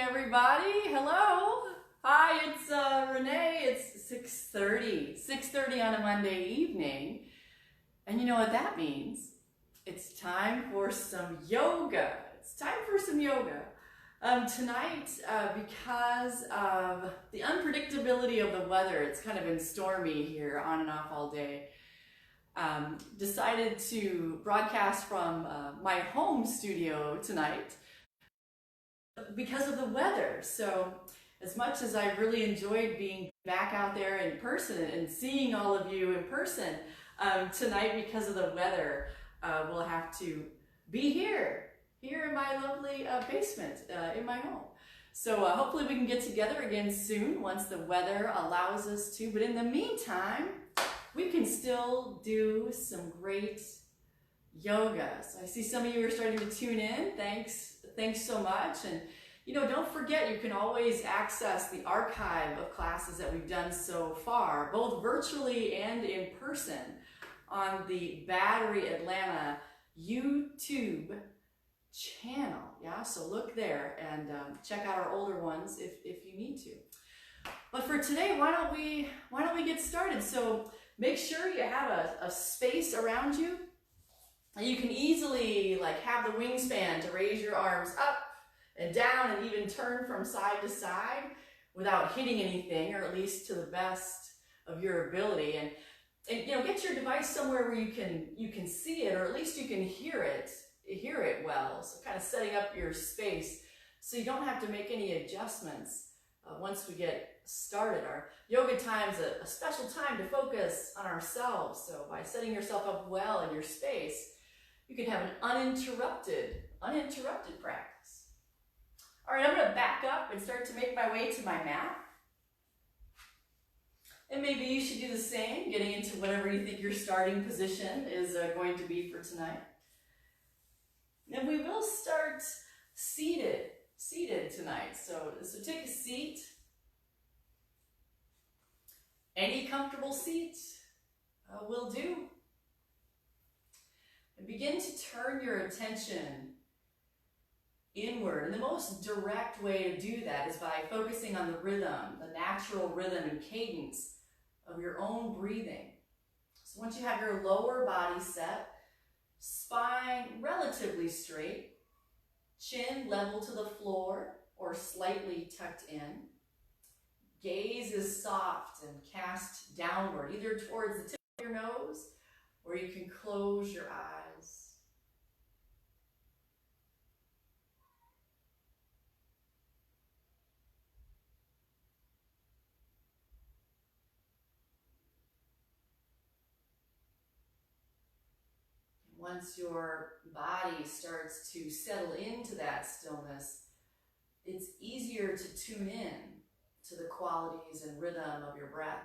everybody. Hello. Hi, it's Renee. It's 6:30 on a Monday evening. And you know what that means? It's time for some yoga. Tonight, because of the unpredictability of the weather, it's kind of been stormy here on and off all day. Decided to broadcast from my home studio tonight because of the weather. So as much as I really enjoyed being back out there in person and seeing all of you in person, tonight because of the weather, we'll have to be here in my lovely basement in my home. So hopefully we can get together again soon once the weather allows us to. But in the meantime, we can still do some great yoga. So I see some of you are starting to tune in. Thanks so much. And you know, don't forget, you can always access the archive of classes that we've done so far, both virtually and in person, on the Battery Atlanta YouTube channel. Yeah, so look there and check out our older ones if you need to. But for today, why don't we get started? So make sure you have a space around you. You can easily have the wingspan to raise your arms up and down and even turn from side to side without hitting anything, or at least to the best of your ability. And you know, get your device somewhere where you can see it, or at least you can hear it well. So kind of setting up your space so you don't have to make any adjustments once we get started. Our yoga time is a special time to focus on ourselves. So by setting yourself up well in your space, you can have an uninterrupted practice. All right, I'm going to back up and start to make my way to my mat. And maybe you should do the same, getting into whatever you think your starting position is going to be for tonight. And we will start seated tonight. So take a seat. Any comfortable seat will do. And begin to turn your attention inward. And the most direct way to do that is by focusing on the rhythm, the natural rhythm and cadence of your own breathing. So once you have your lower body set, spine relatively straight, chin level to the floor or slightly tucked in, gaze is soft and cast downward, either towards the tip of your nose, or you can close your eyes. Once your body starts to settle into that stillness, it's easier to tune in to the qualities and rhythm of your breath.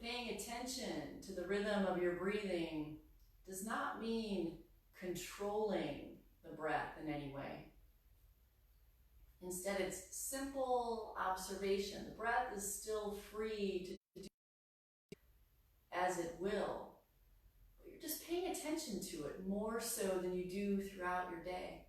Paying attention to the rhythm of your breathing does not mean controlling the breath in any way. Instead, it's simple observation. The breath is still free to do as it will, but you're just paying attention to it more so than you do throughout your day.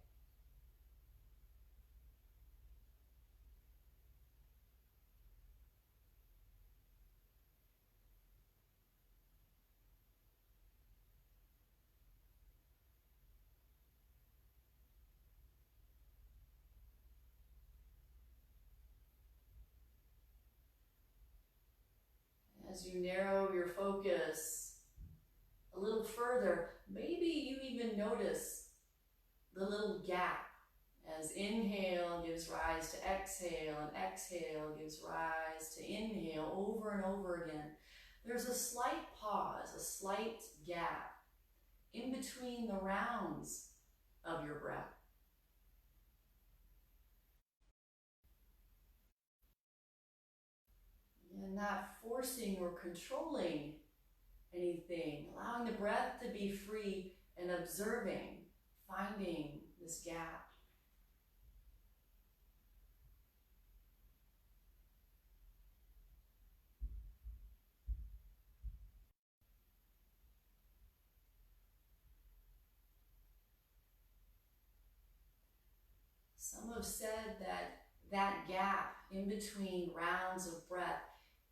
As you narrow your focus a little further, maybe you even notice the little gap as inhale gives rise to exhale and exhale gives rise to inhale over and over again. There's a slight pause, a slight gap in between the rounds of your breath. And not forcing or controlling anything. Allowing the breath to be free and observing, finding this gap. Some have said that that gap in between rounds of breath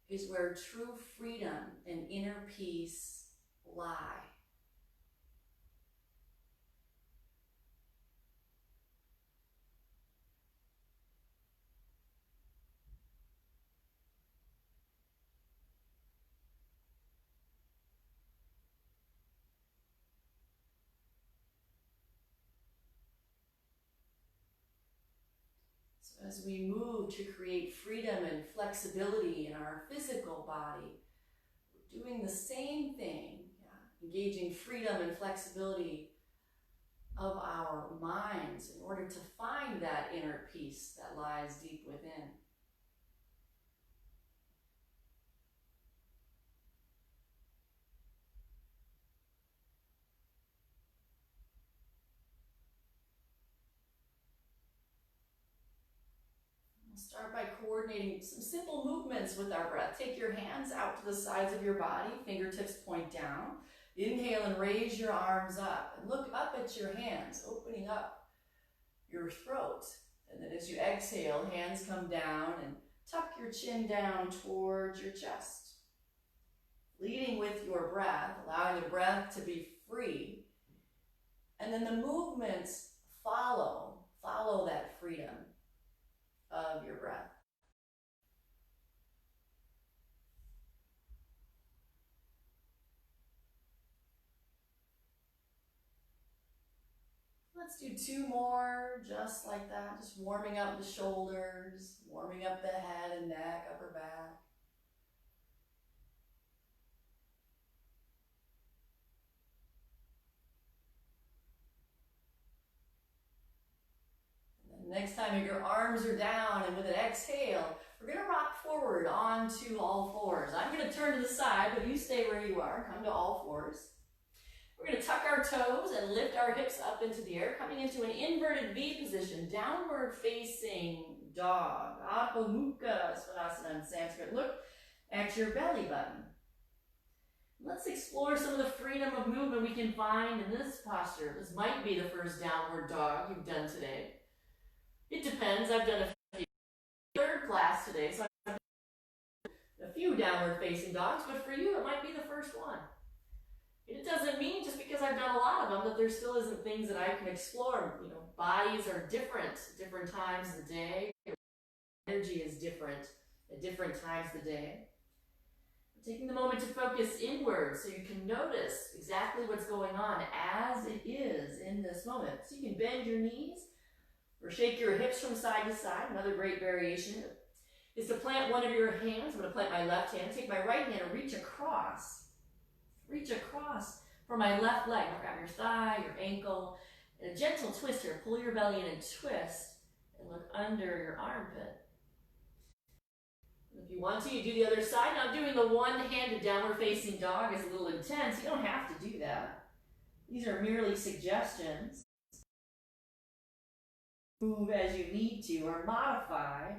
is where true freedom and inner peace lie. As we move to create freedom and flexibility in our physical body, we're doing the same thing, engaging freedom and flexibility of our minds in order to find that inner peace that lies deep within. Start by coordinating some simple movements with our breath. Take your hands out to the sides of your body, fingertips point down. Inhale and raise your arms up and look up at your hands, opening up your throat. And then as you exhale, hands come down and tuck your chin down towards your chest. Leading with your breath, allowing the breath to be free. And then the movements follow that freedom of your breath. Let's do 2 more, just like that. Just warming up the shoulders, warming up the head and neck, upper back. Next time your arms are down, and with an exhale, we're going to rock forward onto all fours. I'm going to turn to the side, but you stay where you are. Come to all fours. We're going to tuck our toes and lift our hips up into the air, coming into an inverted V position, downward facing dog. Adho Mukha Svanasana in Sanskrit. Look at your belly button. Let's explore some of the freedom of movement we can find in this posture. This might be the first downward dog you've done today. It depends. I've done a few. Third class today, so I've done a few downward facing dogs, but for you, it might be the first one. It doesn't mean just because I've done a lot of them that there still isn't things that I can explore. You know, bodies are different times of the day. Energy is different at different times of the day. Taking the moment to focus inward so you can notice exactly what's going on as it is in this moment. So you can bend your knees or shake your hips from side to side. Another great variation is to plant one of your hands. I'm going to plant my left hand. Take my right hand and reach across. Reach across for my left leg. I'll grab your thigh, your ankle, and a gentle twist here. Pull your belly in and twist and look under your armpit. If you want to, you do the other side. Now doing the one-handed downward facing dog is a little intense. You don't have to do that. These are merely suggestions. Move as you need to or modify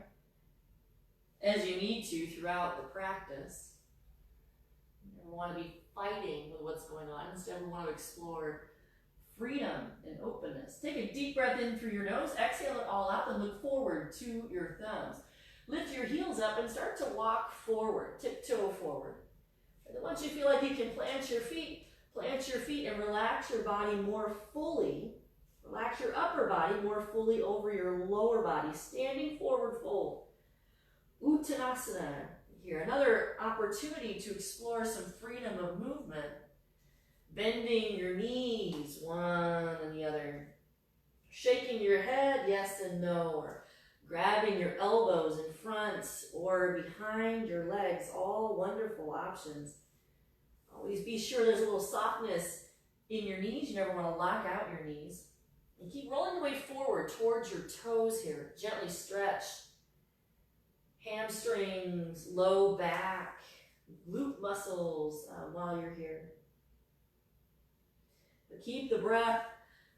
as you need to throughout the practice. You never want to be fighting with what's going on. Instead, we want to explore freedom and openness. Take a deep breath in through your nose. Exhale it all out and look forward to your thumbs. Lift your heels up and start to walk forward, tiptoe forward. And then once you feel like you can plant your feet and relax your body more fully. Relax your upper body more fully over your lower body. Standing forward fold. Uttanasana here. Another opportunity to explore some freedom of movement. Bending your knees, one and the other. Shaking your head, yes and no. Or grabbing your elbows in front or behind your legs, all wonderful options. Always be sure there's a little softness in your knees. You never want to lock out your knees. And keep rolling the weight forward towards your toes here. Gently stretch. Hamstrings, low back, glute muscles while you're here. But keep the breath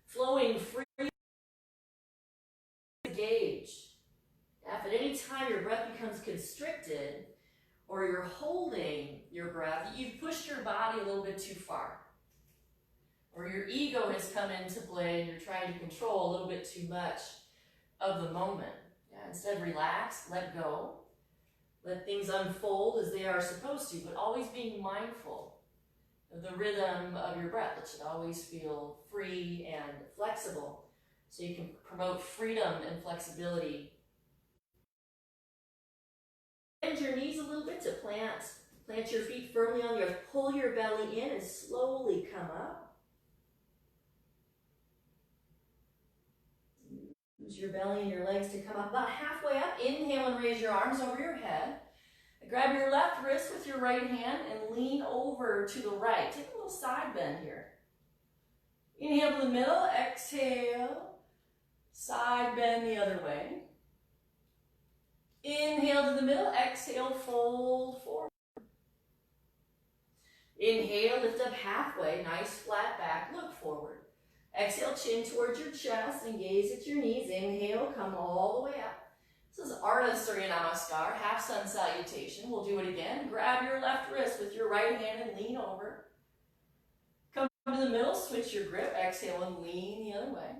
flowing free. Gauge. If at any time your breath becomes constricted or you're holding your breath, you've pushed your body a little bit too far. Or your ego has come into play and you're trying to control a little bit too much of the moment. Instead, relax, let go. Let things unfold as they are supposed to, but always being mindful of the rhythm of your breath. It should always feel free and flexible, so you can promote freedom and flexibility. Bend your knees a little bit to plant your feet firmly on the earth. Pull your belly in and slowly come up. Use your belly and your legs to come up about halfway up. Inhale and raise your arms over your head. Grab your left wrist with your right hand and lean over to the right. Take a little side bend here. Inhale to the middle, exhale, side bend the other way. Inhale to the middle, exhale, fold forward. Inhale, lift up halfway, nice flat back, look forward. Exhale, chin towards your chest and gaze at your knees. Inhale, come all the way up. This is Surya Namaskar, half sun salutation. We'll do it again. Grab your left wrist with your right hand and lean over. Come to the middle, switch your grip. Exhale and lean the other way.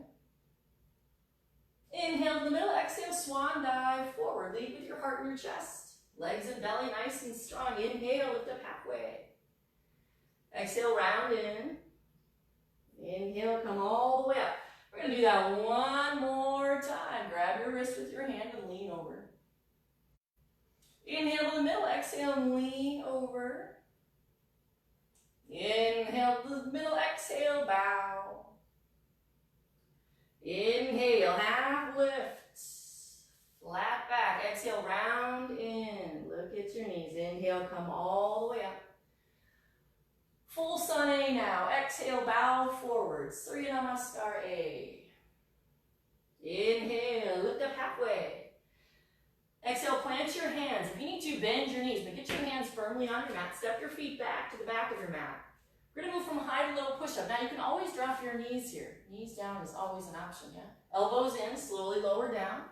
Inhale to the middle, exhale, swan dive forward. Lead with your heart in your chest. Legs and belly nice and strong. Inhale, lift up halfway. Exhale, round in. Inhale, come all the way up. We're going to do that one more time. Grab your wrist with your hand and lean over. Inhale to the middle, exhale and lean over. Inhale to the middle, exhale, bow. Inhale, half lift. Flat back. Exhale, round in. Look at your knees. Inhale, come all the way up. Full sun A now. Exhale, bow forward. Surya Namaskar A. Inhale, lift up halfway. Exhale, plant your hands. If you need to, bend your knees, but get your hands firmly on your mat. Step your feet back to the back of your mat. We're going to move from high to low push-up. Now, you can always drop your knees here. Knees down is always an option, yeah? Elbows in, slowly lower down.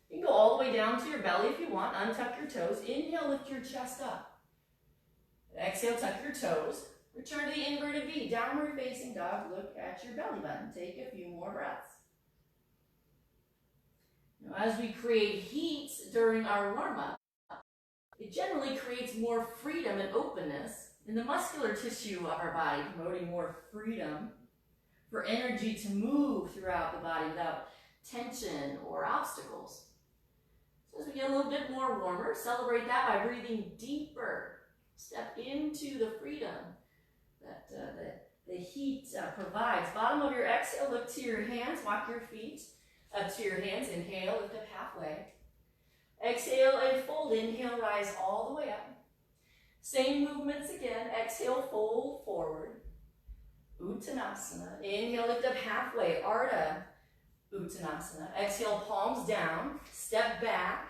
You can go all the way down to your belly if you want. Untuck your toes. Inhale, lift your chest up. Exhale, tuck your toes. Return to the inverted V, downward facing dog. Look at your belly button. Take a few more breaths. Now, as we create heat during our warm-up, it generally creates more freedom and openness in the muscular tissue of our body, promoting more freedom for energy to move throughout the body without tension or obstacles. So as we get a little bit more warmer, celebrate that by breathing deeper. Step into the freedom that the heat provides. Bottom of your exhale, look to your hands, walk your feet up to your hands. Inhale, lift up halfway. Exhale and fold. Inhale, rise all the way up. Same movements again. Exhale, fold forward. Uttanasana. Inhale, lift up halfway. Ardha Uttanasana. Exhale, palms down. Step back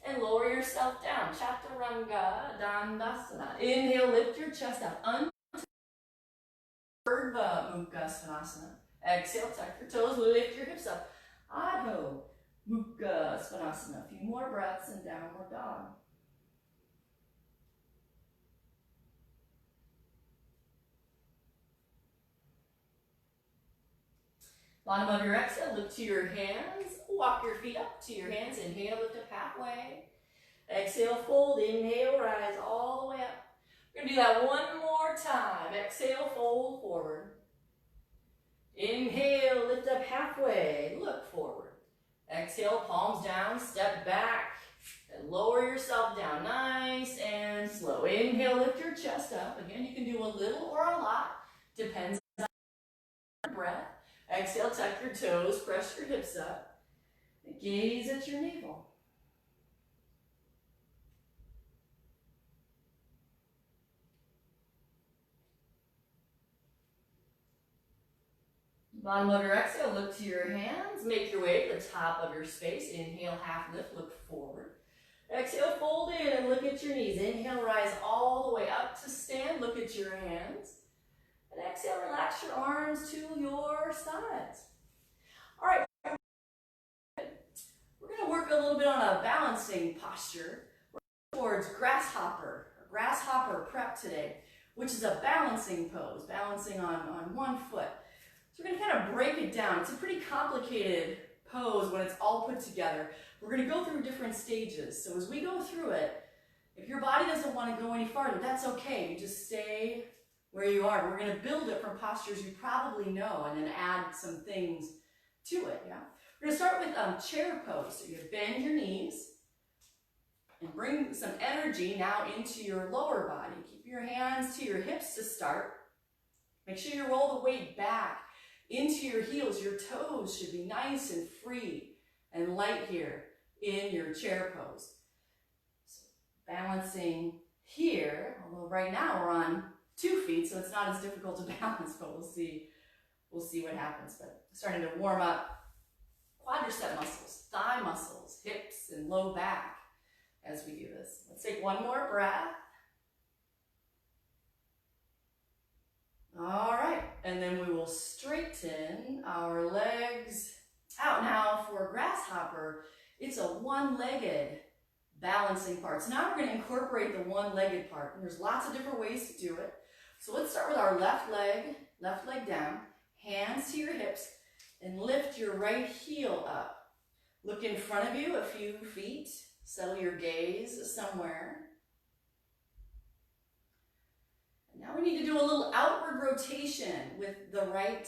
and lower yourself down. Chaturanga Dandasana. Inhale, lift your chest up. Urdhva Mukha Svanasana. Exhale, tuck your toes, lift your hips up. Adho Mukha Svanasana. A few more breaths in downward dog. Bottom of your exhale, look to your hands. Walk your feet up to your hands. Inhale, lift up halfway. Exhale, fold. Inhale, rise all the way up. We're going to do that one more time. Exhale, fold forward. Inhale, lift up halfway. Look forward. Exhale, palms down, step back, and lower yourself down. Nice and slow. Inhale, lift your chest up. Again, you can do a little or a lot. Depends on your breath. Exhale, tuck your toes, press your hips up, and gaze at your navel. Bottom of your exhale, look to your hands. Make your way to the top of your space. Inhale, half lift, look forward. Exhale, fold in and look at your knees. Inhale, rise all the way up to stand. Look at your hands. And exhale, relax your arms to your sides. All right. We're going to work a little bit on a balancing posture. We're towards grasshopper prep today, which is a balancing pose, balancing on one foot. So we're going to kind of break it down. It's a pretty complicated pose when it's all put together. We're going to go through different stages. So as we go through it, if your body doesn't want to go any farther, that's okay. You just stay where you are. We're going to build it from postures you probably know and then add some things to it. Yeah. We're going to start with chair pose. So you bend your knees and bring some energy now into your lower body. Keep your hands to your hips to start. Make sure you roll the weight back into your heels. Your toes should be nice and free and light here in your chair pose. So balancing here, although right now we're on 2 feet, so it's not as difficult to balance, but we'll see what happens. But starting to warm up quadricep muscles, thigh muscles, hips, and low back as we do this. Let's take one more breath. All right, and then we will straighten our legs out. Now for grasshopper, it's a one-legged balancing part. So now we're going to incorporate the one-legged part. And there's lots of different ways to do it. So let's start with our left leg down, hands to your hips, and lift your right heel up. Look in front of you a few feet. Settle your gaze somewhere. And now we need to do a little outward rotation with the right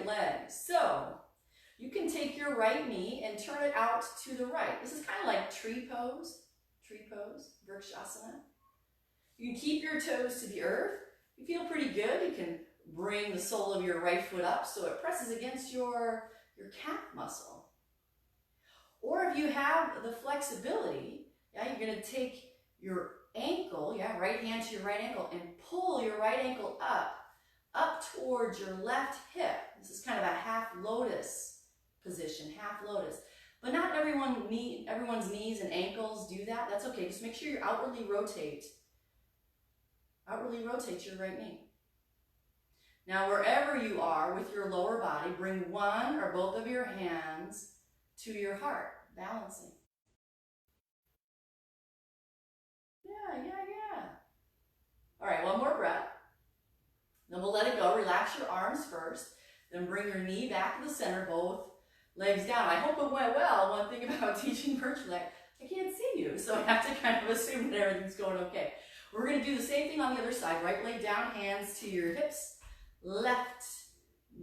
leg. So you can take your right knee and turn it out to the right. This is kind of like tree pose, Vrikshasana. You can keep your toes to the earth. You feel pretty good. You can bring the sole of your right foot up so it presses against your calf muscle. Or if you have the flexibility, you're going to take your ankle, right hand to your right ankle, and pull your right ankle up towards your left hip. This is kind of a half lotus position, half lotus. But not everyone's knees and ankles do that. That's okay. Just make sure you outwardly rotate your right knee. Now, wherever you are with your lower body, bring one or both of your hands to your heart, balancing. Yeah. All right, one more breath. Then we'll let it go. Relax your arms first. Then bring your knee back to the center, both legs down. I hope it went well. One thing about teaching virtually, I can't see you, so I have to kind of assume that everything's going okay. We're going to do the same thing on the other side. Right leg down, hands to your hips. Left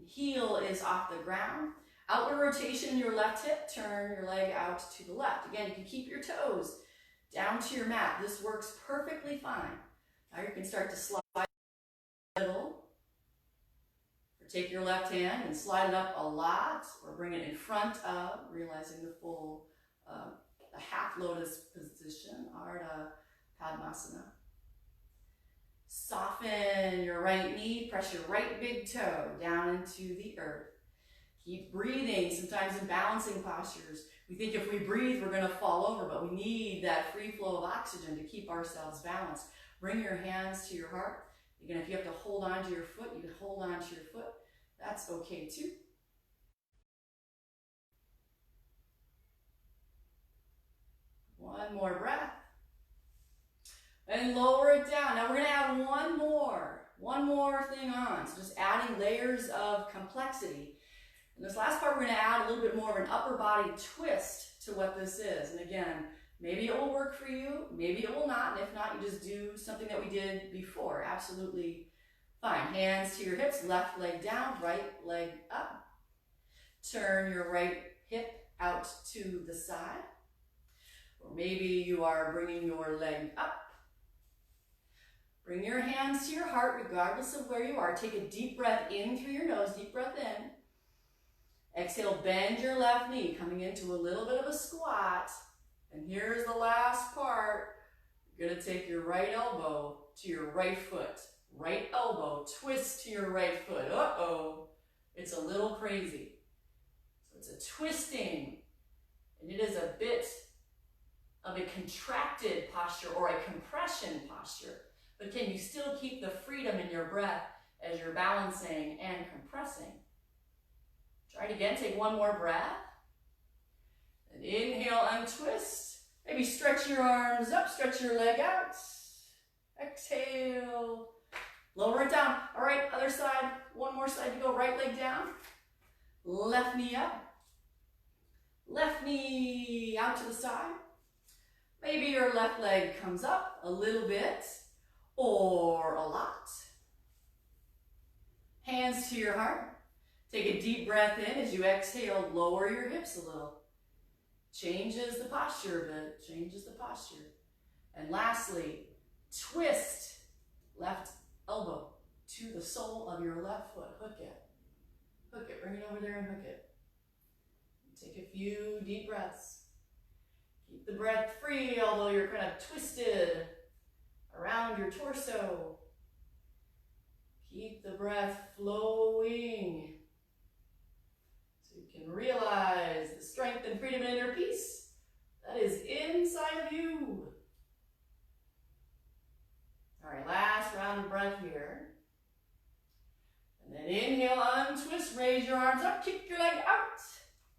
heel is off the ground. Outward rotation in your left hip. Turn your leg out to the left. Again, you can keep your toes down to your mat. This works perfectly fine. Now you can start to slide a little. Or take your left hand and slide it up a lot. Or bring it in front of, realizing the full, the half lotus position, Ardha Padmasana. Soften your right knee, press your right big toe down into the earth. Keep breathing. Sometimes in balancing postures, we think if we breathe, we're going to fall over, but we need that free flow of oxygen to keep ourselves balanced. Bring your hands to your heart. Again, if you have to hold on to your foot, you can hold on to your foot. That's okay too. One more breath. And lower it down. Now we're going to add one more thing on. So just adding layers of complexity. In this last part, we're going to add a little bit more of an upper body twist to what this is. And again, maybe it will work for you, maybe it will not. And if not, you just do something that we did before. Absolutely fine. Hands to your hips, left leg down, right leg up. Turn your right hip out to the side. Or maybe you are bringing your leg up. Bring your hands to your heart regardless of where you are. Take a deep breath in through your nose, deep breath in. Exhale, bend your left knee, coming into a little bit of a squat. And here's the last part. You're going to take your right elbow to your right foot. Right elbow, twist to your right foot. Uh-oh, it's a little crazy. So it's a twisting, and it is a bit of a contracted posture or a compression posture. but can you still keep the freedom in your breath as you're balancing and compressing? Try it again, take one more breath. And inhale, untwist. Maybe stretch your arms up, stretch your leg out. Exhale, lower it down. All right, other side, one more side to go. Right leg down, left knee up. Left knee out to the side. Maybe your left leg comes up a little bit or a lot. Hands to your heart. Take a deep breath in. As you exhale, lower your hips a little. Changes the posture a bit, changes the posture. And lastly, twist left elbow to the sole of your left foot. Hook it. Hook it. Bring it over there and hook it. Take a few deep breaths. Keep the breath free, although you're kind of twisted around your torso. Keep the breath flowing so you can realize the strength and freedom and inner peace that is inside of you. All right, last round of breath here. And then inhale, untwist, raise your arms up, kick your leg out.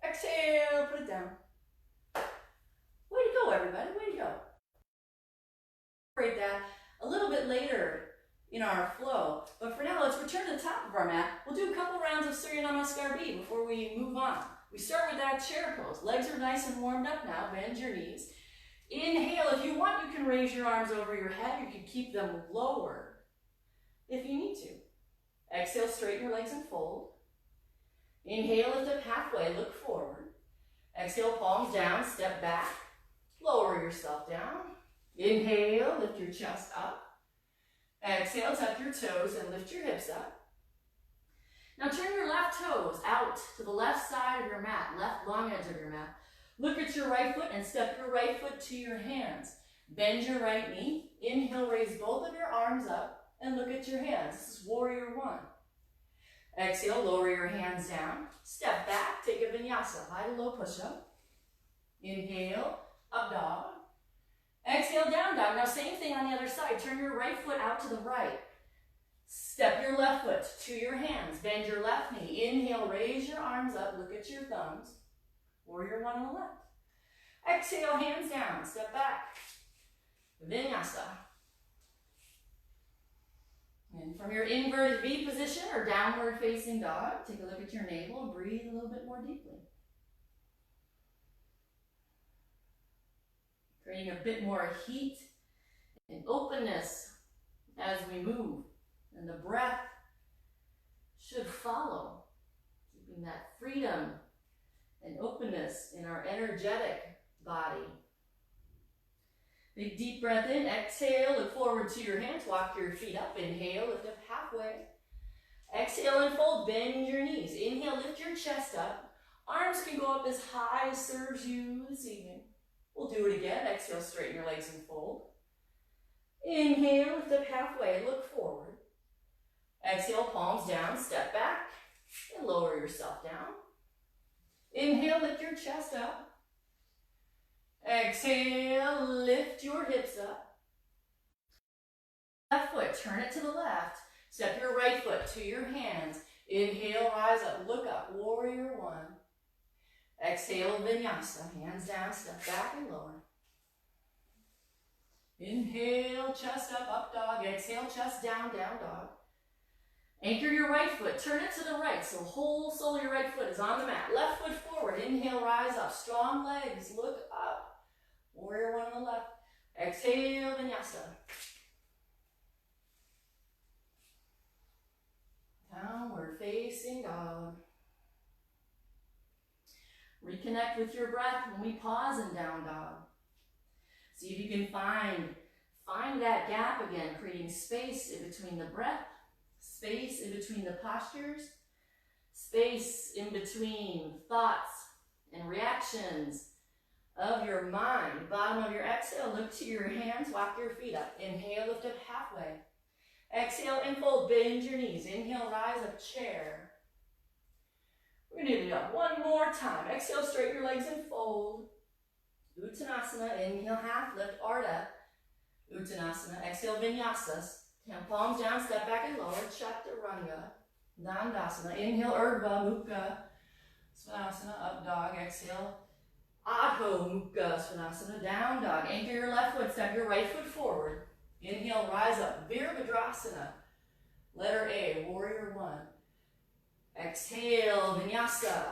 Exhale, put it down. Way to go, everybody, way to go. Incorporate that a little bit later in our flow, but for now, let's return to the top of our mat. We'll do a couple rounds of Surya Namaskar B before we move on. We start with that chair pose. Legs are nice and warmed up now. Bend your knees. Inhale. If you want, you can raise your arms over your head. You can keep them lower if you need to. Exhale, straighten your legs and fold. Inhale, lift up halfway, look forward. Exhale, palms down, step back. Lower yourself down. Inhale, lift your chest up. Exhale, tuck your toes and lift your hips up. Now turn your left toes out to the left side of your mat, left long edge of your mat. Look at your right foot and step your right foot to your hands. Bend your right knee. Inhale, raise both of your arms up and look at your hands. This is warrior one. Exhale, lower your hands down. Step back, take a vinyasa, high to low push-up. Inhale, up dog. Exhale, down dog. Now same thing on the other side. Turn your right foot out to the right. Step your left foot to your hands. Bend your left knee. Inhale, raise your arms up. Look at your thumbs. Warrior one on the left. Exhale, hands down. Step back. Vinyasa. And from your inverted V position or downward facing dog, take a look at your navel and breathe a little bit more deeply. Creating a bit more heat and openness as we move. And the breath should follow, keeping that freedom and openness in our energetic body. Big deep breath in, exhale, look forward to your hands, walk your feet up, inhale, lift up halfway. Exhale and fold, bend your knees. Inhale, lift your chest up. Arms can go up as high as serves you this evening. We'll do it again. Exhale, straighten your legs and fold. Inhale, lift up halfway, look forward. Exhale, palms down, step back, and lower yourself down. Inhale, lift your chest up. Exhale, lift your hips up. Left foot, turn it to the left. Step your right foot to your hands. Inhale, rise up, look up, warrior one. Exhale, vinyasa, hands down, step back and lower. Inhale, chest up dog. Exhale, chest down, down dog. Anchor your right foot, turn it to the right, so whole sole of your right foot is on the mat. Left foot forward, inhale, rise up, strong legs, look up. Warrior one on the left. Exhale, vinyasa. Downward facing dog. Reconnect with your breath when we pause in down dog. See if you can find that gap again, creating space in between the breath, space in between the postures, space in between thoughts and reactions of your mind. Bottom of your exhale, look to your hands, walk your feet up. Inhale, lift up halfway. Exhale and fold, bend your knees. Inhale, rise up, chair. We're going to do it one more time. Exhale, straighten your legs and fold. Uttanasana, inhale, half lift, Ardha. Uttanasana. Exhale, vinyasas. Palms down, step back and lower. Chaturanga. Dandasana. Inhale, Urdhva Mukha Svanasana. Up dog. Exhale, Adho Mukha Svanasana. Down dog. Anchor your left foot. Step your right foot forward. Inhale, rise up. Virabhadrasana. Letter A, Warrior One. Exhale, Vinyasa.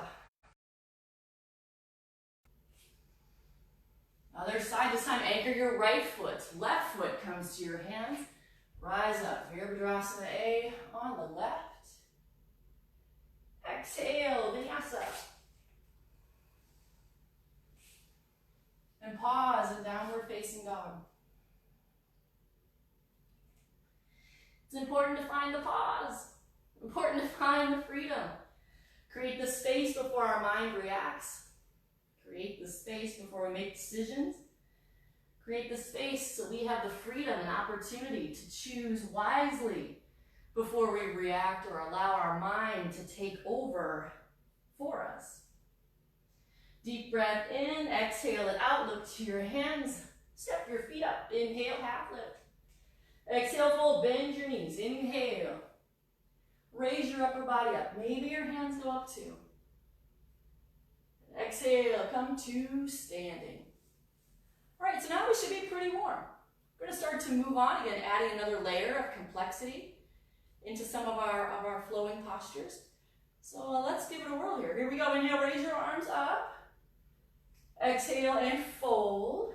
Other side, this time anchor your right foot. Left foot comes to your hands. Rise up. Virabhadrasana A on the left. Exhale, Vinyasa. And pause in downward facing dog. It's important to find the pause. Important to find the freedom. Create the space before our mind reacts. Create the space before we make decisions. Create the space so we have the freedom and opportunity to choose wisely before we react or allow our mind to take over for us. Deep breath in, exhale it out, look to your hands, step your feet up, inhale, half lift. Exhale, fold, bend your knees, inhale. Raise your upper body up, maybe your hands go up too. Exhale, come to standing. All right, so now we should be pretty warm. We're gonna start to move on again, adding another layer of complexity into some of our flowing postures. So let's give it a whirl here. Here we go, inhale, raise your arms up. Exhale and fold.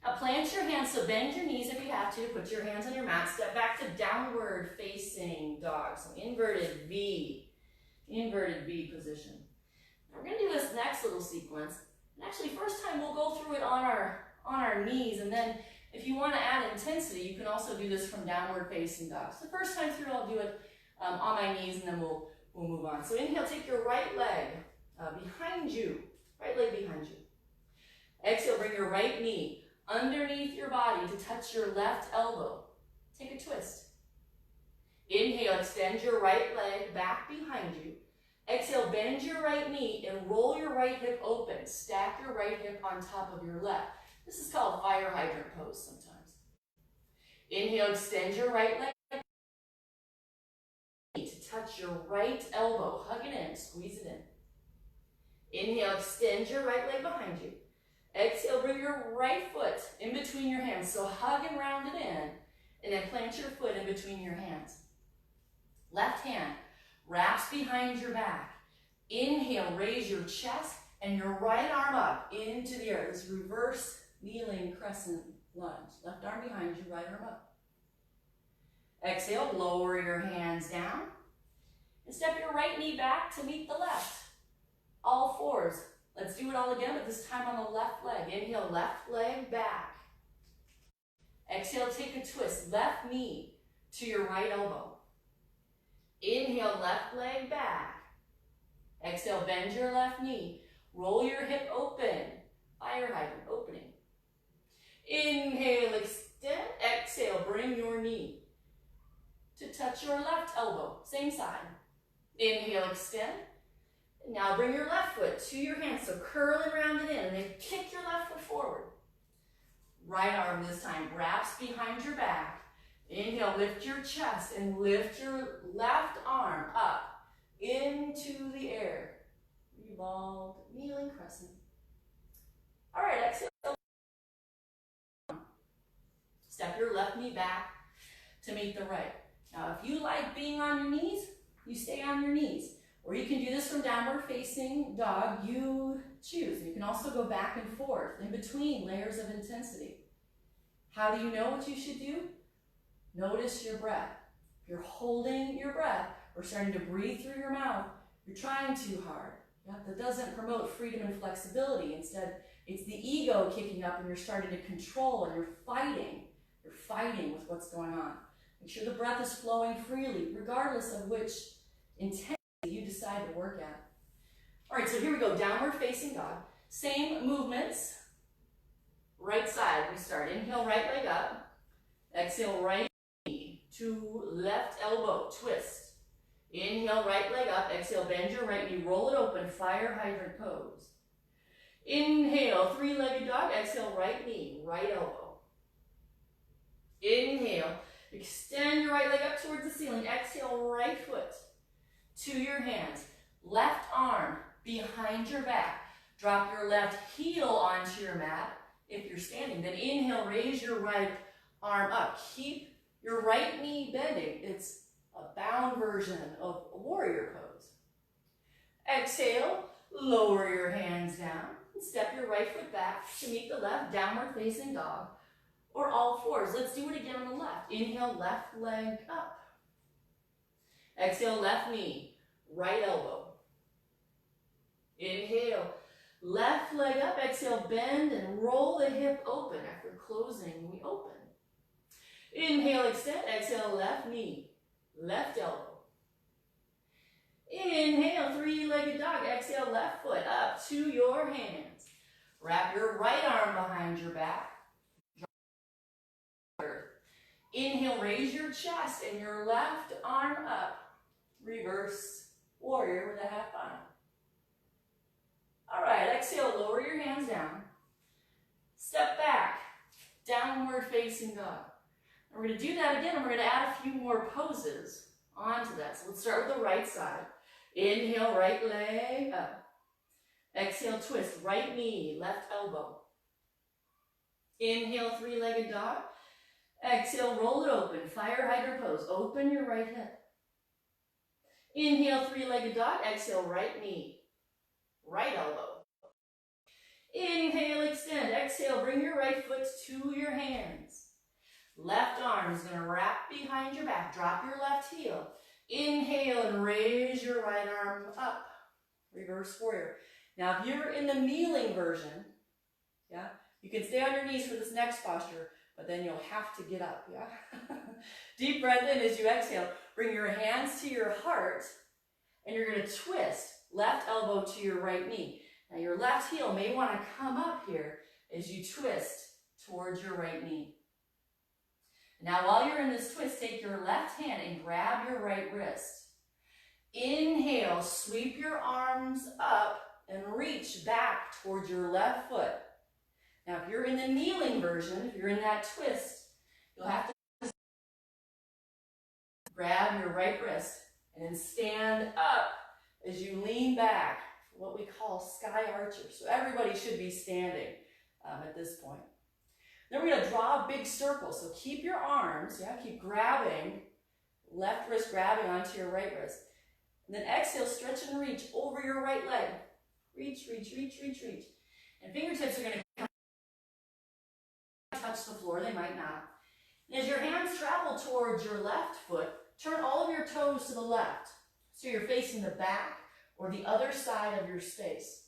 Now plant your hands, so bend your knees if you have to. Put your hands on your mat. Step back to downward facing dog. So inverted V position. Now we're gonna do this next little sequence. And actually first time we'll go through it on our knees, and then if you want to add intensity, you can also do this from downward facing dog. So the first time through I'll do it on my knees, and then we'll move on. So inhale, take your right leg behind you. Right leg behind you. Exhale, bring your right knee underneath your body to touch your left elbow. Take a twist. Inhale, extend your right leg back behind you. Exhale, bend your right knee and roll your right hip open. Stack your right hip on top of your left. This is called fire hydrant pose sometimes. Inhale, extend your right leg to touch your right elbow. Hug it in, squeeze it in. Inhale, extend your right leg behind you. Exhale, bring your right foot in between your hands. So hug and round it in, and then plant your foot in between your hands. Left hand wraps behind your back. Inhale, raise your chest and your right arm up into the earth. This reverse kneeling crescent lunge. Left arm behind you, right arm up. Exhale, lower your hands down and step your right knee back to meet the left. All fours. Let's do it all again, but this time on the left leg. Inhale, left leg back. Exhale, take a twist. Left knee to your right elbow. Inhale, left leg back. Exhale, bend your left knee. Roll your hip open. Fire hydrant opening. Inhale, extend. Exhale, bring your knee to touch your left elbow. Same side. Inhale, extend. Now bring your left foot to your hand, so curl and round it in, and then kick your left foot forward. Right arm this time wraps behind your back. Inhale, lift your chest and lift your left arm up into the air. Revolved kneeling crescent. All right, exhale. Step your left knee back to meet the right. Now, if you like being on your knees, you stay on your knees. Or you can do this from downward facing dog, you choose. You can also go back and forth in between layers of intensity. How do you know what you should do? Notice your breath. If you're holding your breath or starting to breathe through your mouth, you're trying too hard. Yeah? That doesn't promote freedom and flexibility. Instead, it's the ego kicking up and you're starting to control and you're fighting. You're fighting with what's going on. Make sure the breath is flowing freely, regardless of which intensity you decide to work at. All right, so here we go, downward facing dog. Same movements. Right side, we start. Inhale, right leg up. Exhale, right knee to left elbow, twist. Inhale, right leg up. Exhale, bend your right knee, roll it open, fire hydrant pose. Inhale, three-legged dog. Exhale, right knee, right elbow. Extend your right leg up towards the ceiling. Exhale, right foot to your hands. Left arm behind your back. Drop your left heel onto your mat if you're standing. Then inhale, raise your right arm up. Keep your right knee bending. It's a bound version of a warrior pose. Exhale, lower your hands down. And step your right foot back to meet the left, downward facing dog, or all fours. Let's do it again on the left. Inhale, left leg up. Exhale, left knee, right elbow. Inhale, left leg up. Exhale, bend and roll the hip open. After closing, we open. Inhale, extend. Exhale, left knee, left elbow. Inhale, three-legged dog. Exhale, left foot up to your hands. Wrap your right arm behind your back. Inhale, raise your chest and your left arm up. Reverse warrior with a half bind. All right, exhale, lower your hands down. Step back, downward facing dog. And we're going to do that again, and we're going to add a few more poses onto that. So let's start with the right side. Inhale, right leg up. Exhale, twist, right knee, left elbow. Inhale, three-legged dog. Exhale, roll it open, fire hydrant pose. Open your right hip. Inhale, three-legged dog. Exhale, right knee, right elbow. Inhale, extend. Exhale, bring your right foot to your hands. Left arm is going to wrap behind your back. Drop your left heel. Inhale and raise your right arm up. Reverse warrior. Now, if you're in the kneeling version, yeah, you can stay on your knees for this next posture, but then you'll have to get up, yeah? Deep breath in as you exhale. Bring your hands to your heart, and you're going to twist left elbow to your right knee. Now, your left heel may want to come up here as you twist towards your right knee. Now, while you're in this twist, take your left hand and grab your right wrist. Inhale, sweep your arms up and reach back towards your left foot. Now, if you're in the kneeling version, if you're in that twist, you'll have to grab your right wrist and then stand up as you lean back, what we call sky archer. So everybody should be standing at this point. Then we're going to draw a big circle. So keep your arms, yeah, keep grabbing, left wrist grabbing onto your right wrist. And then exhale, stretch and reach over your right leg. Reach, reach, reach, reach, reach. And fingertips are going to touch the floor. They might not. And as your hands travel towards your left foot, turn all of your toes to the left. So you're facing the back or the other side of your space.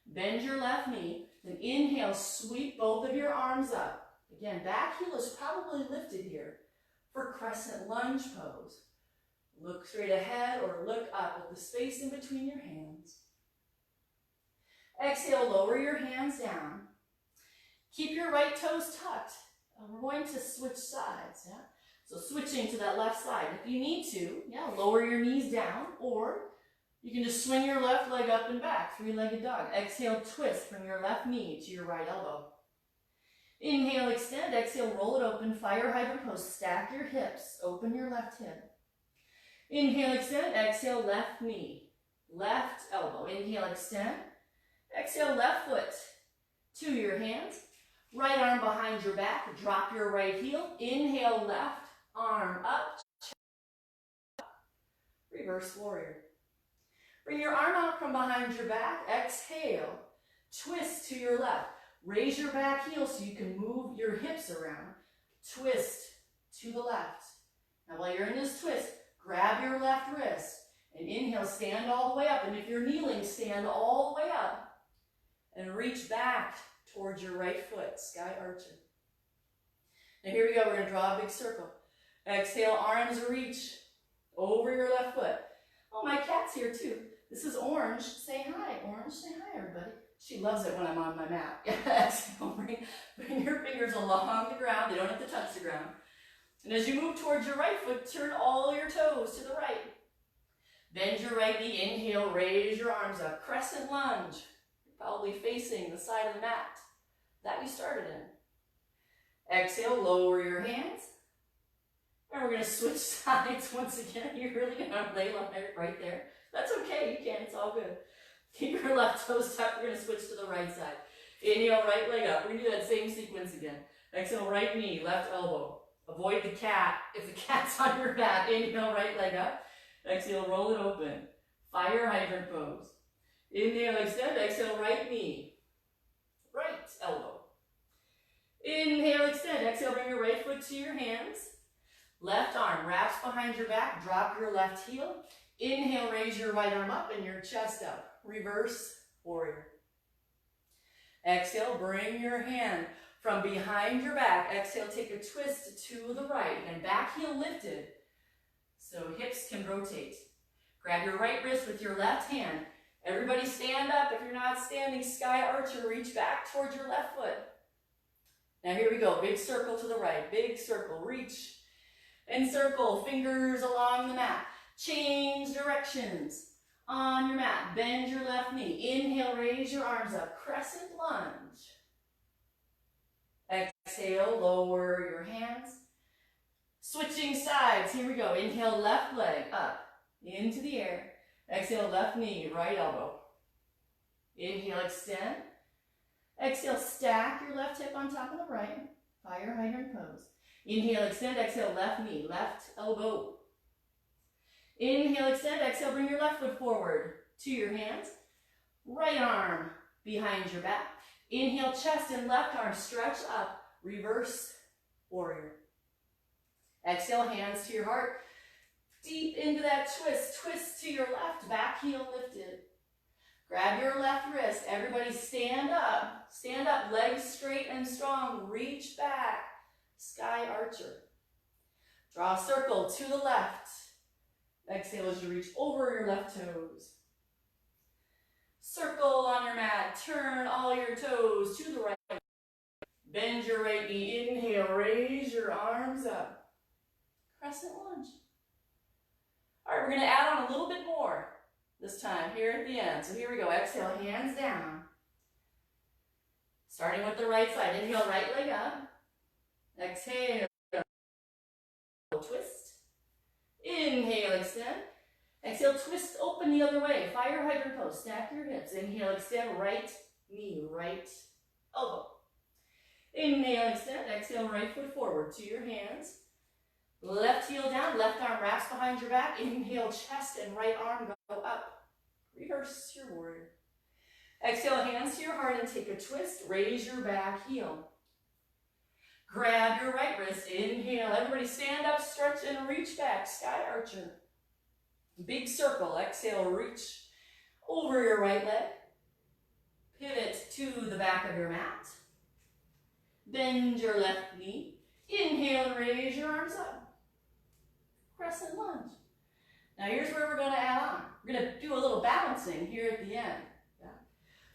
Bend your left knee. Then inhale, sweep both of your arms up. Again, back heel is probably lifted here for Crescent Lunge pose. Look straight ahead or look up with the space in between your hands. Exhale, lower your hands down. Keep your right toes tucked. We're going to switch sides, yeah? So switching to that left side. If you need to, yeah, lower your knees down, or you can just swing your left leg up and back, three-legged dog. Exhale, twist from your left knee to your right elbow. Inhale, extend. Exhale, roll it open, fire hydrant pose. Stack your hips, open your left hip. Inhale, extend. Exhale, left knee, left elbow. Inhale, extend. Exhale, left foot to your hands. Right arm behind your back. Drop your right heel. Inhale, left arm up. Reverse warrior. Bring your arm out from behind your back. Exhale. Twist to your left. Raise your back heel so you can move your hips around. Twist to the left. Now while you're in this twist, grab your left wrist and inhale, stand all the way up. And if you're kneeling, stand all the way up and reach back towards your right foot, sky archer. Now here we go, we're going to draw a big circle. Exhale, arms reach over your left foot. Oh, my cat's here too. This is Orange. Say hi, Orange. Say hi, everybody. She loves it when I'm on my mat. Exhale, bring your fingers along the ground. They don't have to touch the ground. And as you move towards your right foot, turn all your toes to the right. Bend your right knee. Inhale, raise your arms up. Crescent lunge. You're probably facing the side of the mat that we started in. Exhale, lower your hands And we're going to switch sides once again. You're really going to lay right there. That's okay, you can, it's all good. Keep your left toes tucked, we're going to switch to the right side. Inhale, right leg up. We're going to do that same sequence again. Exhale, right knee, left elbow. Avoid the cat. If the cat's on your back, inhale, right leg up. Exhale, roll it open. Fire hydrant pose. Inhale, extend. Exhale, right knee. Right elbow. Inhale, extend. Exhale, bring your right foot to your hands. Left arm wraps behind your back. Drop your left heel. Inhale, raise your right arm up and your chest up. Reverse warrior. Exhale, bring your hand from behind your back. Exhale, take a twist to the right and back heel lifted so hips can rotate. Grab your right wrist with your left hand. Everybody stand up. If you're not standing, sky archer, reach back towards your left foot. Now here we go, big circle to the right, big circle, reach and circle, fingers along the mat. Change directions on your mat. Bend your left knee. Inhale, raise your arms up. Crescent lunge. Exhale, lower your hands. Switching sides. Here we go. Inhale, left leg up into the air. Exhale, left knee, right elbow. Inhale, extend. Exhale, stack your left hip on top of the right. Fire hydrant pose. Inhale, extend. Exhale, left knee, left elbow. Inhale, extend. Exhale, bring your left foot forward to your hands. Right arm behind your back. Inhale, chest and left arm stretch up. Reverse warrior. Exhale, hands to your heart. Deep into that twist. Twist to your left. Back heel lifted. Grab your left wrist. Everybody stand up. Stand up. Legs straight and strong. Reach back. Sky archer. Draw a circle to the left. Exhale as you reach over your left toes. Circle on your mat. Turn all your toes to the right. Bend your right knee. Inhale. Raise your arms up. Crescent lunge. All right, we're going to add on a little bit more this time here at the end. So here we go. Exhale, hands down. Starting with the right side. Inhale, right leg up. Exhale. Twist. Inhale, extend. Exhale, twist open the other way. Fire hydrant pose. Stack your hips. Inhale, extend. Right knee, right elbow. Inhale, extend. Exhale, right foot forward to your hands. Left heel down. Left arm wraps behind your back. Inhale, chest and right arm go up. Reverse your warrior. Exhale, hands to your heart and take a twist. Raise your back heel. Grab your right wrist. Inhale. Everybody stand up, stretch, and reach back. Sky archer. Big circle. Exhale, reach over your right leg. Pivot to the back of your mat. Bend your left knee. Inhale and raise your arms up. Crescent lunge. Now here's where we're going to add on. We're going to do a little balancing here at the end. Yeah?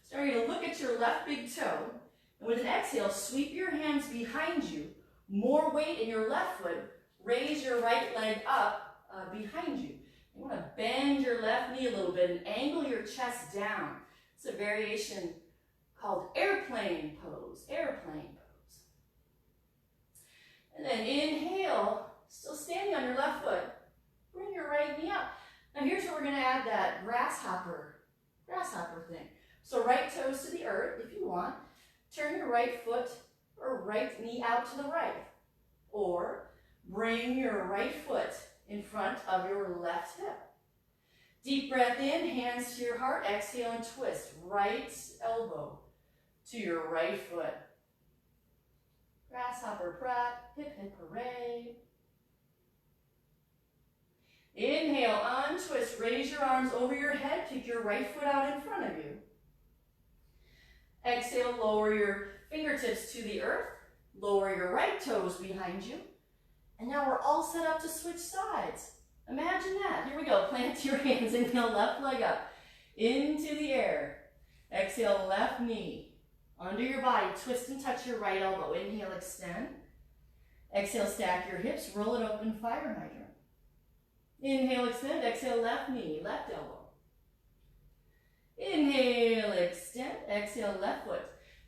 So you're going to look at your left big toe. And with an exhale, sweep your hands behind you. More weight in your left foot. Raise your right leg up behind you. You want to bend your left knee a little bit and angle your chest down. It's a variation called airplane pose. Airplane pose. And then inhale, still standing on your left foot. Bring your right knee up. Now here's where we're going to add that grasshopper thing. So right toes to the earth if you want. Turn your right foot or right knee out to the right. Or bring your right foot in front of your left hip. Deep breath in, hands to your heart. Exhale and twist. Right elbow to your right foot. Grasshopper prep, hip hip hooray. Inhale, untwist. Raise your arms over your head. Kick your right foot out in front of you. Exhale, lower your fingertips to the earth. Lower your right toes behind you. And now we're all set up to switch sides. Imagine that. Here we go. Plant your hands. Inhale, left leg up. Into the air. Exhale, left knee. Under your body, twist and touch your right elbow. Inhale, extend. Exhale, stack your hips. Roll it open, fire hydrant. Inhale, extend. Exhale, left knee, left elbow. Inhale, extend. Exhale, left foot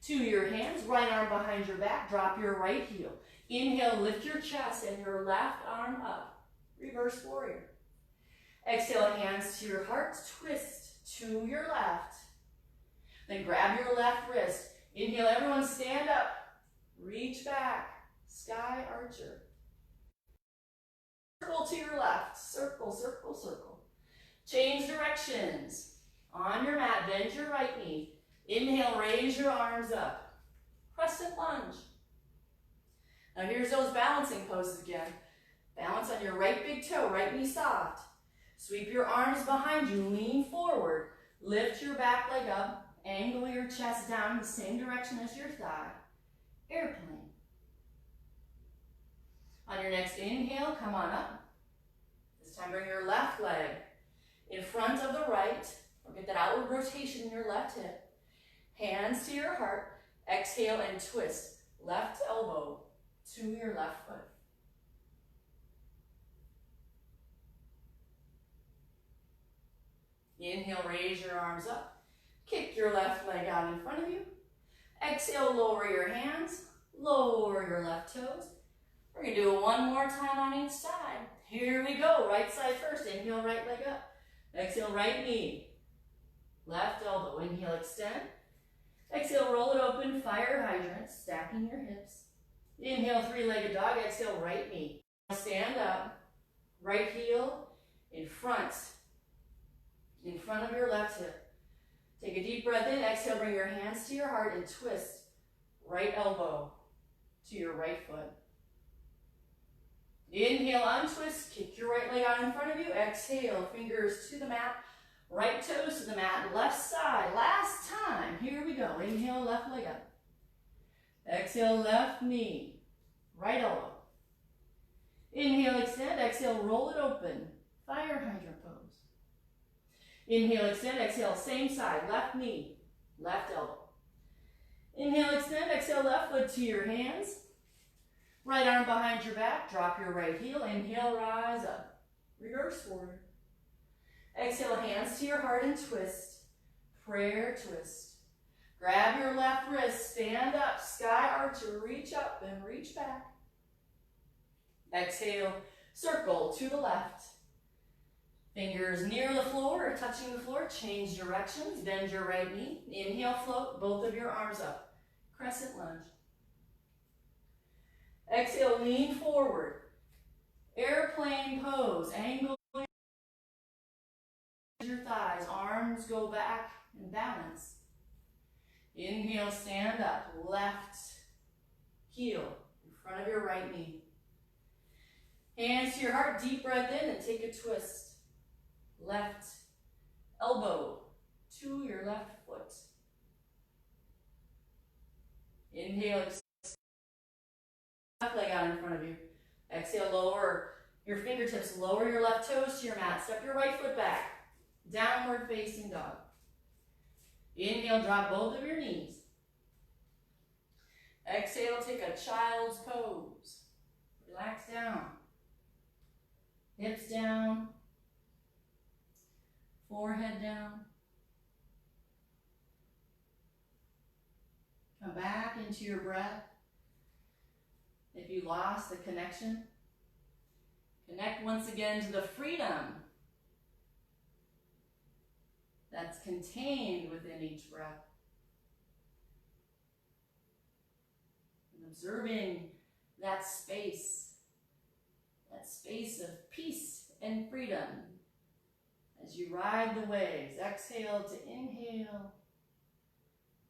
to your hands. Right arm behind your back. Drop your right heel. Inhale, lift your chest and your left arm up. Reverse warrior. Exhale, hands to your heart, twist to your left. Then grab your left wrist. Inhale, everyone stand up. Reach back, sky archer. Circle to your left, circle, circle, circle. Change directions. On your mat, bend your right knee. Inhale, raise your arms up. Crescent lunge. Now here's those balancing poses again. Balance on your right big toe, right knee soft. Sweep your arms behind you, lean forward. Lift your back leg up, angle your chest down the same direction as your thigh. Airplane. On your next inhale, come on up. This time bring your left leg in front of the right. Get that outward rotation in your left hip. Hands to your heart. Exhale and twist. Left elbow to your left foot. Inhale, raise your arms up. Kick your left leg out in front of you. Exhale, lower your hands. Lower your left toes. We're going to do it one more time on each side. Here we go. Right side first. Inhale, right leg up. Exhale, right knee. Left elbow. Inhale, extend. Exhale, roll it open. Fire hydrant. Stacking your hips. Inhale, three-legged dog. Exhale, right knee. Stand up. Right heel in front of your left hip. Take a deep breath in. Exhale, bring your hands to your heart and twist. Right elbow to your right foot. Inhale, untwist. Kick your right leg out in front of you. Exhale, fingers to the mat. Right toes to the mat. Left side. Last time. Here we go. Inhale, left leg up. Exhale, left knee. Right elbow. Inhale, extend. Exhale, roll it open. Fire hydrant pose. Inhale, extend. Exhale, same side. Left knee. Left elbow. Inhale, extend. Exhale, left foot to your hands. Right arm behind your back. Drop your right heel. Inhale, rise up. Reverse warrior. Exhale, hands to your heart and twist. Prayer twist. Grab your left wrist. Stand up. Sky archer. Reach up and reach back. Exhale, circle to the left. Fingers near the floor or touching the floor. Change directions. Bend your right knee. Inhale, float both of your arms up. Crescent lunge. Exhale, lean forward. Airplane pose. Angle your thighs. Arms go back and balance. Inhale, stand up. Left heel in front of your right knee. Hands to your heart. Deep breath in and take a twist. Left elbow to your left foot. Inhale, left leg out in front of you. Exhale, lower your fingertips, lower your left toes to your mat. Step your right foot back. Downward facing dog. Inhale, drop both of your knees. Exhale, take a child's pose. Relax down. Hips down. Forehead down. Come back into your breath. If you lost the connection, connect once again to the freedom that's contained within each breath. And observing that space of peace and freedom as you ride the waves. Exhale to inhale,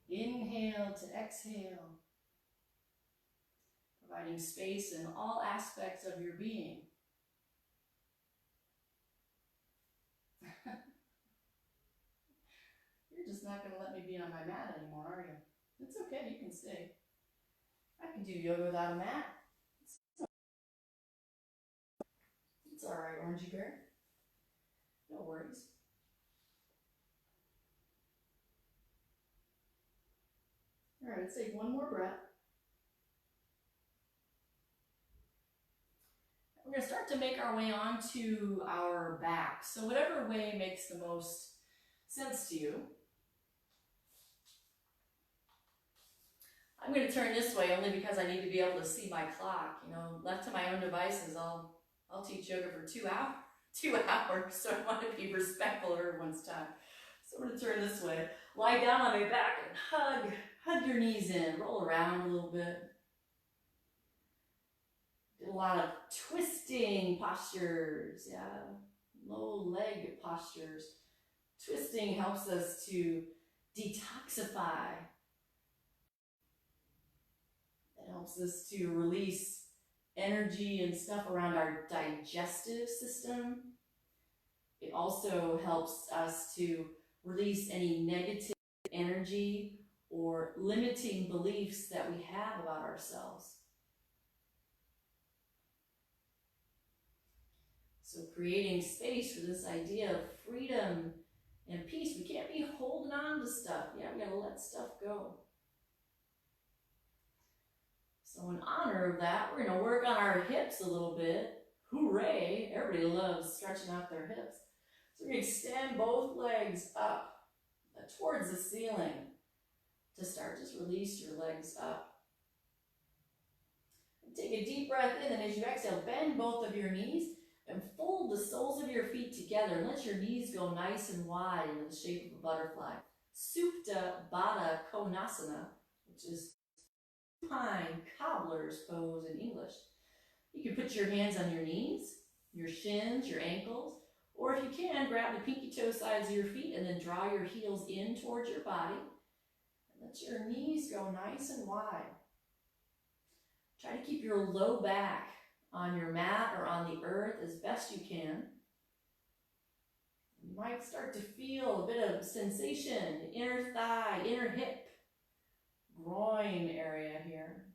inhale to exhale, providing space in all aspects of your being. You're just not going to let me be on my mat anymore, are you? It's okay, you can stay. I can do yoga without a mat. It's all right, Orangey Bear. No worries. All right, let's take one more breath. We're going to start to make our way onto our back. So whatever way makes the most sense to you. I'm going to turn this way only because I need to be able to see my clock. You know, left to my own devices, I'll teach yoga for 2 hours. 2 hours, so I want to be respectful of everyone's time. So I'm going to turn this way. Lie down on my back and hug your knees in. Roll around a little bit. Do a lot of twisting postures, yeah. Low leg postures. Twisting helps us to detoxify. It helps us to release energy and stuff around our digestive system. It also helps us to release any negative energy or limiting beliefs that we have about ourselves. So creating space for this idea of freedom and peace. We can't be holding on to stuff. Yeah, we gotta let stuff go. So in honor of that, we're going to work on our hips a little bit. Hooray! Everybody loves stretching out their hips. So we're going to extend both legs up towards the ceiling. To start, just release your legs up. And take a deep breath in, and as you exhale, bend both of your knees and fold the soles of your feet together and let your knees go nice and wide into the shape of a butterfly. Suped-Up Baddha Konasana, which is Supine, Cobblers pose in English. You can put your hands on your knees, your shins, your ankles, or if you can, grab the pinky toe sides of your feet and then draw your heels in towards your body. And let your knees go nice and wide. Try to keep your low back on your mat or on the earth as best you can. You might start to feel a bit of sensation, inner thigh, inner hip, groin area here.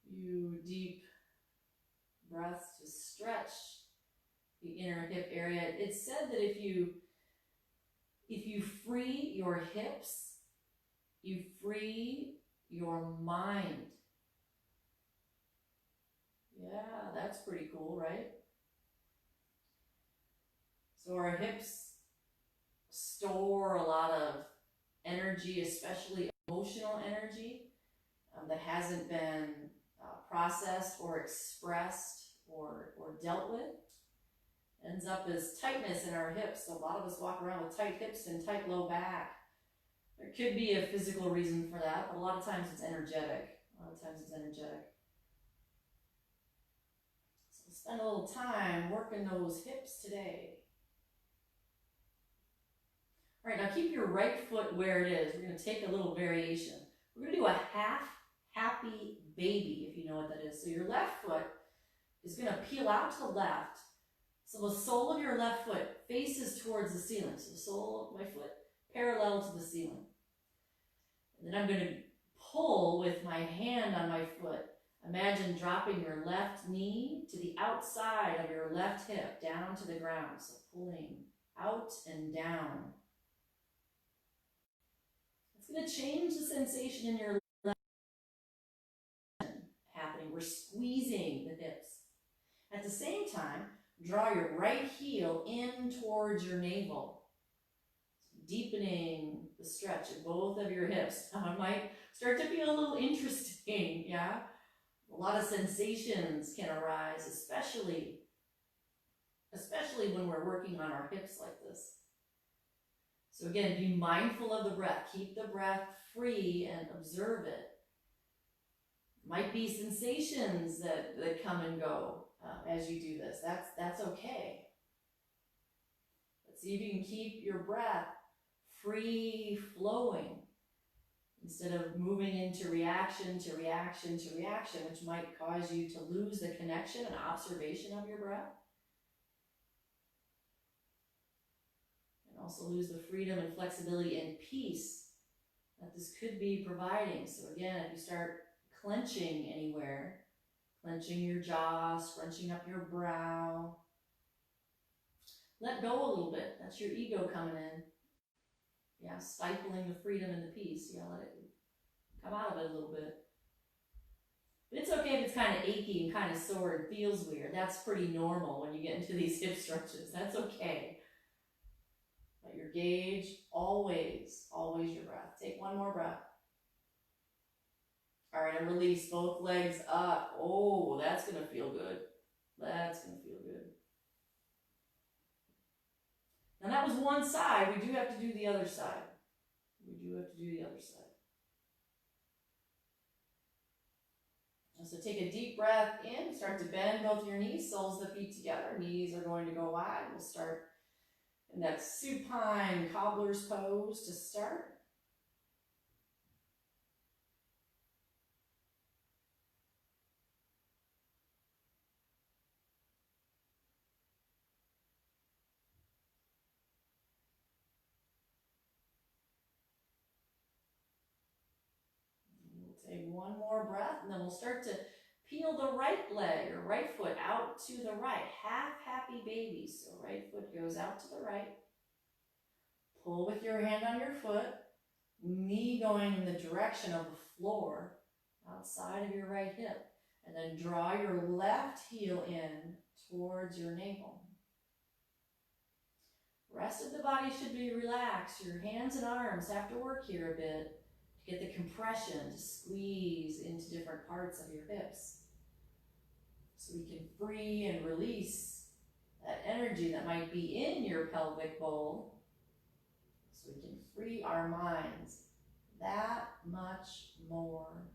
Few deep breaths to stretch the inner hip area. It's said that if you free your hips, you free your mind. Yeah, that's pretty cool, right? So our hips store a lot of energy, especially emotional energy, that hasn't been processed or expressed or dealt with. Ends up as tightness in our hips. So a lot of us walk around with tight hips and tight low back. There could be a physical reason for that, but a lot of times it's energetic. So spend a little time working those hips today. All right, now keep your right foot where it is. We're going to take a little variation. We're going to do a half happy baby, if you know what that is. So your left foot is going to peel out to the left. So the sole of your left foot faces towards the ceiling. So the sole of my foot parallel to the ceiling. And then I'm going to pull with my hand on my foot. Imagine dropping your left knee to the outside of your left hip, down to the ground. So pulling out and down. It's going to change the sensation in your left happening. We're squeezing the hips. At the same time, draw your right heel in towards your navel, deepening the stretch of both of your hips. Now it might start to feel a little interesting, yeah? A lot of sensations can arise, especially when we're working on our hips like this. So again, be mindful of the breath. Keep the breath free and observe it. Might be sensations that come and go as you do this. That's okay. But see if you can keep your breath free flowing instead of moving into reaction to reaction to reaction, which might cause you to lose the connection and observation of your breath. And also lose the freedom and flexibility and peace that this could be providing. So again, if you start clenching anywhere, clenching your jaw, scrunching up your brow, let go a little bit. That's your ego coming in. Yeah, stifling the freedom and the peace. Yeah, let it come out of it a little bit. But it's okay if it's kind of achy and kind of sore and feels weird. That's pretty normal when you get into these hip stretches. That's okay. Let your gauge always your breath. Take one more breath. All right, and release both legs up. Oh, that's gonna feel good. That's gonna feel good. Now that was one side. We do have to do the other side. And so take a deep breath in. Start to bend both your knees, soles of the feet together. Knees are going to go wide. We'll start in that supine cobbler's pose to start. Take one more breath, and then we'll start to peel the right leg or right foot out to the right. Half happy baby. So right foot goes out to the right. Pull with your hand on your foot. Knee going in the direction of the floor outside of your right hip. And then draw your left heel in towards your navel. Rest of the body should be relaxed. Your hands and arms have to work here a bit. Get the compression to squeeze into different parts of your hips. So we can free and release that energy that might be in your pelvic bowl. So we can free our minds that much more.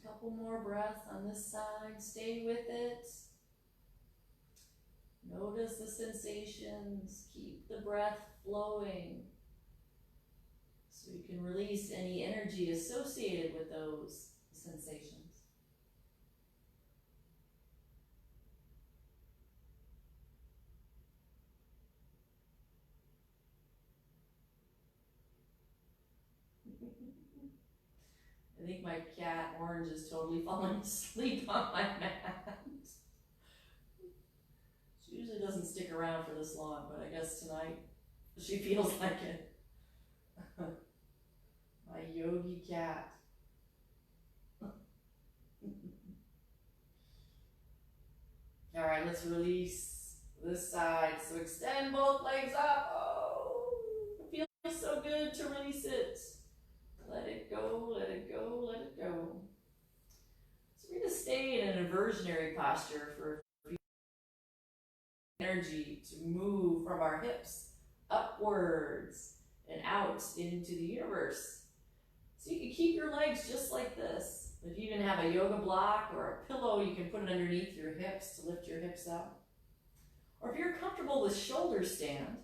A couple more breaths on this side. Stay with it. Notice the sensations. Keep the breath flowing so you can release any energy associated with those sensations. I think my cat Orange is totally falling asleep on my mat. She usually doesn't stick around for this long, but I guess tonight she feels like it. My yogi cat. All right, let's release this side. So extend both legs up. Oh, it feels so good to release it. Let it go, let it go, let it go. So we're going to stay in an inversionary posture for a few energy to move from our hips upwards and out into the universe. So you can keep your legs just like this. If you even have a yoga block or a pillow, you can put it underneath your hips to lift your hips up. Or if you're comfortable with shoulder stand,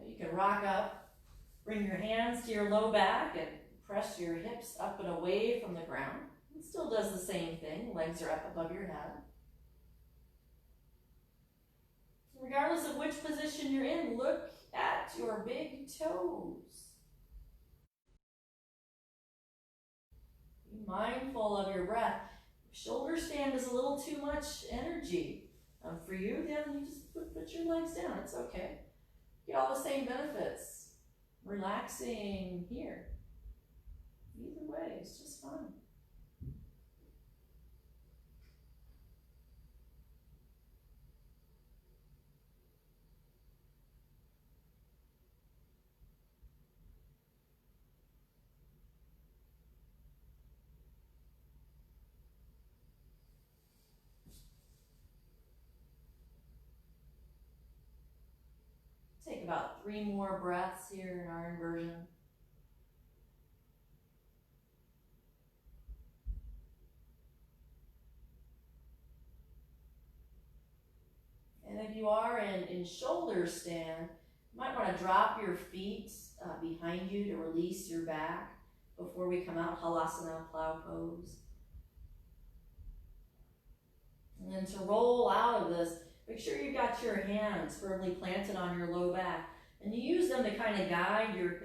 you can rock up, bring your hands to your low back and press your hips up and away from the ground. It still does the same thing. Legs are up above your head. Regardless of which position you're in, look at your big toes. Be mindful of your breath. If shoulder stand is a little too much energy for you, then you just put your legs down. It's okay. Get all the same benefits. Relaxing here. Either way, it's just fun. Take about 3 more breaths here in our inversion. And if you are in shoulder stand, you might want to drop your feet behind you to release your back before we come out, Halasana, plow pose. And then to roll out of this, Make sure you've got your hands firmly planted on your low back, and you use them to kind of guide your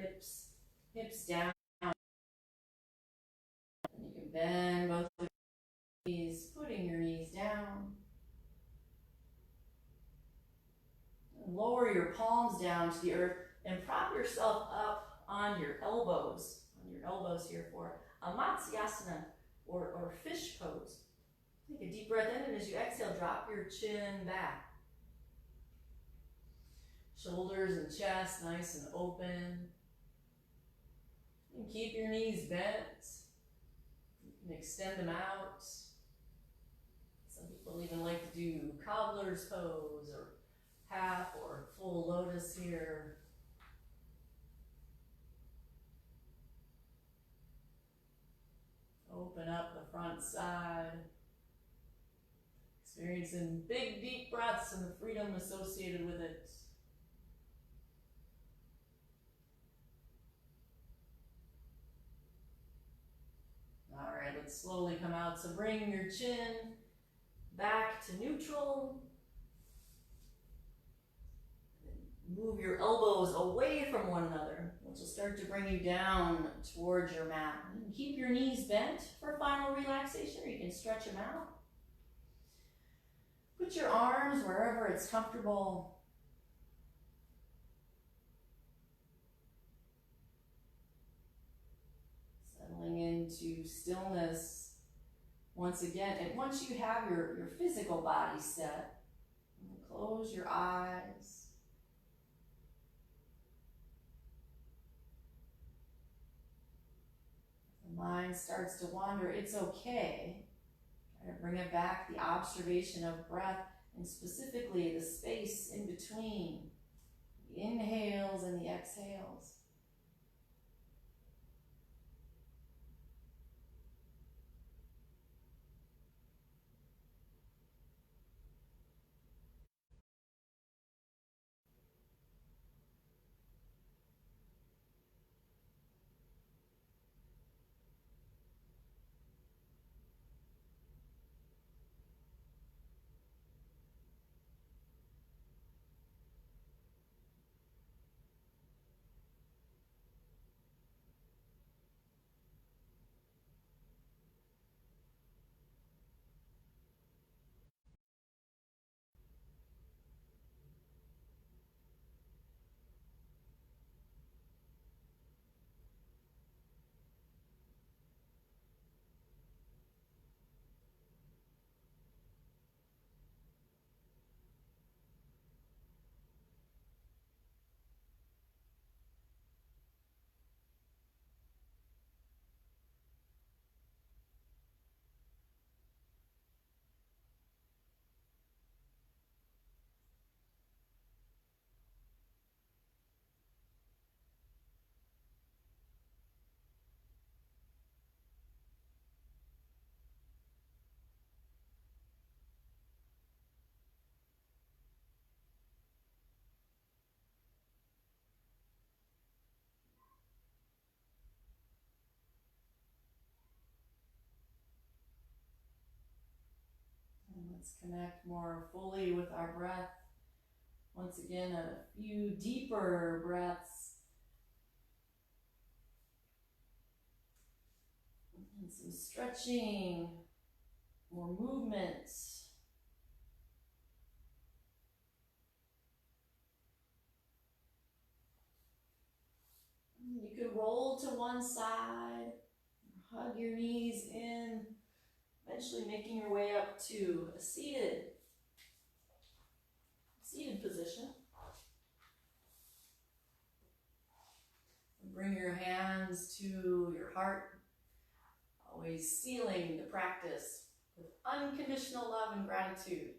hips down. And you can bend both of your knees, putting your knees down. And lower your palms down to the earth and prop yourself up on your elbows here for a Matsyasana or fish pose. Take a deep breath in, and as you exhale, drop your chin back. Shoulders and chest nice and open. And keep your knees bent. You can extend them out. Some people even like to do Cobblers pose or half or full lotus here. Open up the front side. Experiencing big, deep breaths and the freedom associated with it. All right, let's slowly come out. So bring your chin back to neutral. Move your elbows away from one another, which will start to bring you down towards your mat. And keep your knees bent for final relaxation, or you can stretch them out. Put your arms wherever it's comfortable. Settling into stillness once again. And once you have your physical body set, close your eyes. The mind starts to wander, it's okay. Try to bring it back, the observation of breath, and specifically the space in between the inhales and the exhales. Let's connect more fully with our breath. Once again, a few deeper breaths. And some stretching, more movement. You could roll to one side, hug your knees in, eventually making your way up to a seated position. And bring your hands to your heart, always sealing the practice with unconditional love and gratitude.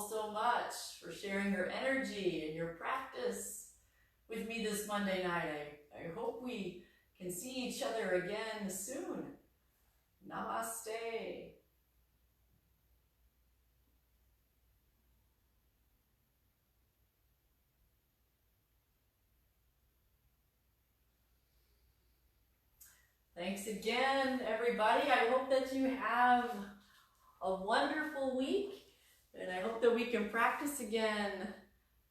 So much for sharing your energy and your practice with me this Monday night. I hope we can see each other again soon. Namaste. Thanks again, everybody. I hope that you have a wonderful week, and I hope that we can practice again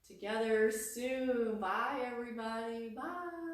together soon. Bye, everybody. Bye.